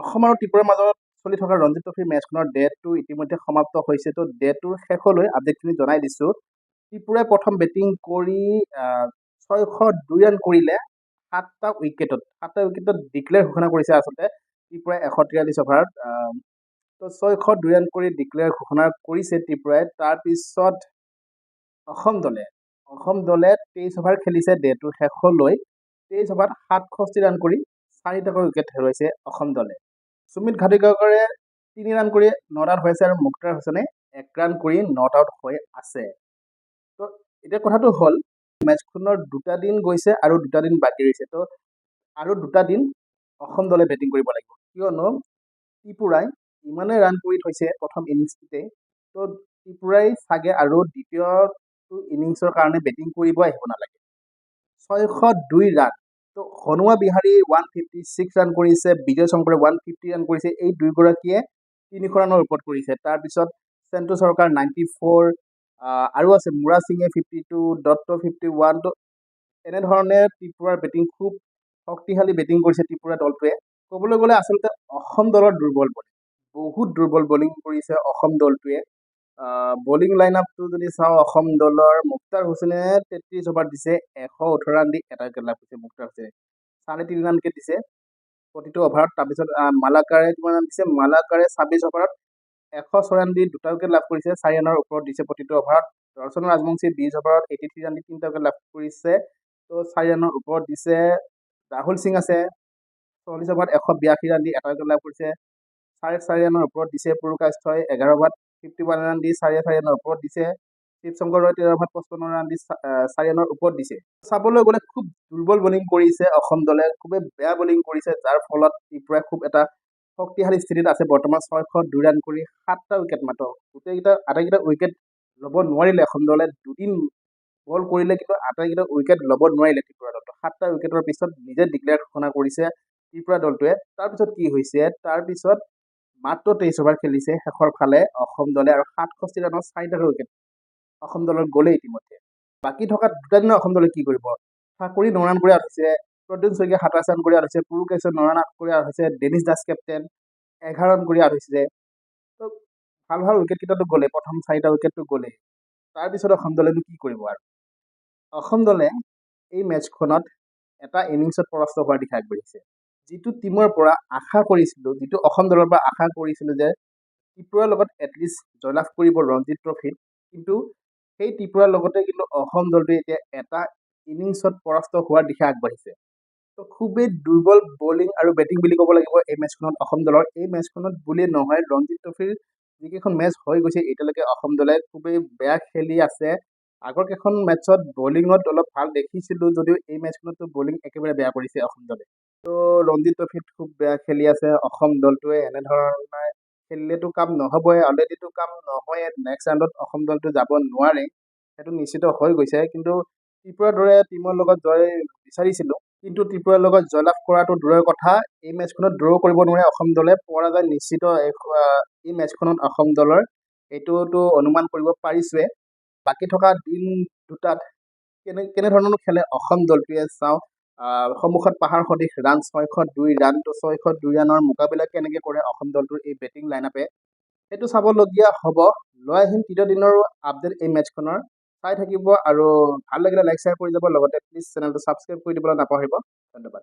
অসম আৰু ত্ৰিপুৰাৰ মাজত চলি থকা ৰঞ্জী ট্ৰফি মেচখনৰ ডে 2 ইতিমধ্যে সমাপ্ত হৈছে। তো ডে 2ৰ শেষলৈ আপডেটখিনি জনাই দিছোঁ। ত্ৰিপুৰাই প্ৰথম বেটিং কৰি 602 ৰান কৰিলে 7টা উইকেটত ডিক্লেয়াৰ ঘোষণা কৰিছে আচলতে ত্ৰিপুৰাই 143 অভাৰত। তো 602 ৰান কৰি ডিক্লেয়াৰ ঘোষণা কৰিছে ত্ৰিপুৰাই। তাৰপিছত অসম দলে 23 অভাৰ খেলিছে ডে 2ৰ শেষলৈ। 23 অভাৰত 67 ৰান কৰি 4টা উইকেট হেৰুৱাইছে অসম দলে। সুমিত ঘাটিকাৰে 3 ৰান কৰি নট আউট হৈছে আৰু মুক্তাৰ হুছেইনে 1 ৰান কৰি নট আউট হৈ আছে। তো এতিয়া কথাটো হ'ল মেচখনৰ 2টা দিন গৈছে আৰু 2টা দিন বাকী ৰৈছে। তো আৰু 2টা দিন অসম দলে বেটিং কৰিব লাগিব, কিয়নো ত্ৰিপুৰাই ইমানে ৰান কৰি থৈছে প্ৰথম ইনিংছটোতে। তো ত্ৰিপুৰাই চাগে আৰু দ্বিতীয়টো ইনিংছৰ কাৰণে বেটিং কৰিব আহিব নালাগে। 602 ৰান। তো হনুমা বিহাৰী 156 ৰান কৰিছে, বিজয় শংকৰে 150 ৰান কৰিছে। এই দুয়োগৰাকীয়ে 300 ৰানৰ ওপৰত কৰিছে। তাৰপিছত চেণ্টু চৰকাৰ 94, আৰু আছে মুৰা সিঙে 52, দত্ত 51। তো এনেধৰণে ত্ৰিপুৰাৰ বেটিং খুব শক্তিশালী বেটিং কৰিছে ত্ৰিপুৰা দলটোৱে। ক'বলৈ গ'লে আচলতে অসম দলৰ দুৰ্বল বলিং, বহুত দুৰ্বল বলিং কৰিছে অসম দলটোৱে। বলিং লাইন আপটো যদি চাওঁ, অসম দলৰ মুক্তাৰ হুছেইনে 33 অভাৰ দিছে, 118 ৰান দি 1 উইকেট লাভ কৰিছে মুক্তাৰ হুছেইনে। 3.5 ৰান উইকেট দিছে প্ৰতিটো অভাৰত। তাৰপিছত মালাকাৰে কিমান ৰান দিছে, মালাকাৰে 26 অভাৰত 106 ৰান দি 2টা উইকেট লাভ কৰিছে, 4 ৰানৰ ওপৰত দিছে প্ৰতিটো অভাৰত। দৰ্শন ৰাজবংশী 20 অভাৰত 83 ৰান দি 3টা উইকেট লাভ কৰিছে, তো 4 ৰানৰ ওপৰত দিছে। ৰাহুল সিং আছে 40 অভাৰত 182 ৰান দি 1 উইকেট লাভ কৰিছে, 4.5 ৰানৰ ওপৰত দিছে। পুৰুকাস্থই 11 অভাৰত 51 ৰান দি 4.5 ৰানৰ ওপৰত দিছে। শিৱশংকৰ ৰয় 13 অভাৰত 55 ৰান দি 4 ৰানৰ ওপৰত দিছে। চাবলৈ গ'লে খুব দুৰ্বল বলিং কৰিছে অসম দলে, খুবেই বেয়া বলিং কৰিছে, যাৰ ফলত ত্ৰিপুৰাই খুব এটা শক্তিশালী স্থিতিত আছে বৰ্তমান। 602 ৰান কৰি 7টা উইকেট মাত্ৰ, আটাইকেইটা উইকেট ল'ব নোৱাৰিলে অসম দলে। 2 দিন বল কৰিলে কিন্তু আটাইকেইটা উইকেট ল'ব নোৱাৰিলে ত্ৰিপুৰা দলটো। 7টা উইকেটৰ পিছত নিজে ডিক্লেয়াৰ ঘোষণা কৰিছে ত্ৰিপুৰা দলটোৱে। তাৰপিছত কি হৈছে, তাৰপিছত মাত্ৰ 23 অভাৰ খেলিছে শেষৰ ফালে অসম দলে, আৰু 67 ৰানত 4টা উইকেট অসম দলৰ গ'লেই ইতিমধ্যে। বাকী থকা 2টা দিনত অসম দলে কি কৰিব? চাকৰি 9 ৰান কৰি আউট হৈছে, প্ৰদ্যুৎ শইকীয়া 27 ৰান কৰি আউট হৈছে, পুৰুকেশৰ 9 ৰান কৰি আউট হৈছে, ডেনিছ দাস কেপ্টেইন 11 ৰান কৰি আউট হৈছে। তো ভাল ভাল উইকেট কেইটাতো গ'লেই, প্ৰথম 4টা উইকেটটো গ'লেই। তাৰপিছত অসম দলেনো কি কৰিব আৰু? অসম দলে এই মেচখনত এটা ইনিংছত পৰাস্ত হোৱাৰ দিশে আগবাঢ়িছে। যিটো টিমৰ পৰা আশা কৰিছিলোঁ, যিটো অসম দলৰ পৰা আশা কৰিছিলোঁ যে ত্ৰিপুৰাৰ লগত এটলিষ্ট জয়লাভ কৰিব ৰঞ্জী ট্ৰফিত, কিন্তু সেই ত্ৰিপুৰাৰ লগতে কিন্তু অসম দলটোৱে এতিয়া এটা ইনিংছত পৰাস্ত হোৱাৰ দিশে আগবাঢ়িছে। তো খুবেই দুৰ্বল বলিং আৰু বেটিং বুলি ক'ব লাগিব এই মেচখনত অসম দলৰ। এই মেচখনত বুলিয়ে নহয়, ৰঞ্জী ট্ৰফিৰ যিকেইখন মেচ হৈ গৈছে এতিয়ালৈকে অসম দলে খুবেই বেয়া খেলি আছে। আগৰ কেইখন মেচত বলিঙত অলপ ভাল দেখিছিলোঁ যদিও এই মেচখনতো বলিং একেবাৰে বেয়া কৰিছে অসম দলে। তো ৰঞ্জী ট্ৰফিত খুব বেয়া খেলি আছে অসম দলটোৱে। এনেধৰণে খেলিলেতো কাম নহ'বই, অলৰেডিতো কাম নহয়ে। নেক্সট ৰাউণ্ডত অসম দলটো যাব নোৱাৰে, সেইটো নিশ্চিত হৈ গৈছে। কিন্তু ত্ৰিপুৰাৰ দৰে টিমৰ লগত জয় বিচাৰিছিলোঁ, কিন্তু ত্ৰিপুৰাৰ লগত জয়লাভ কৰাটো দূৰৰ কথা, এই মেচখনত ড্ৰ কৰিব নোৱাৰে অসম দলে। পৰাজয় নিশ্চিত এই মেচখনত অসম দলৰ, এইটোতো অনুমান কৰিব পাৰিছোৱে। বাকী থকা দিন দুটাত কেনেধৰণৰ খেলে অসম দলটোৱে চাওঁ। সন্মুখত পাহাৰ সদৃশ ৰান, 602 ৰান। তো 602 ৰানৰ মোকাবিলা কেনেকৈ কৰে অসম দলটোৰ এই বেটিং লাইনআপে, সেইটো চাবলগীয়া হ'ব। লৈ আহিম তৃতীয় দিনৰো আপডেট এই মেচখনৰ। চাই থাকিব, আৰু ভাল লাগিলে লাইক শ্বেয়াৰ কৰি যাব, লগতে প্লিজ চেনেলটো ছাবস্ক্ৰাইব কৰি দিবলৈ নাপাহৰিব। ধন্যবাদ।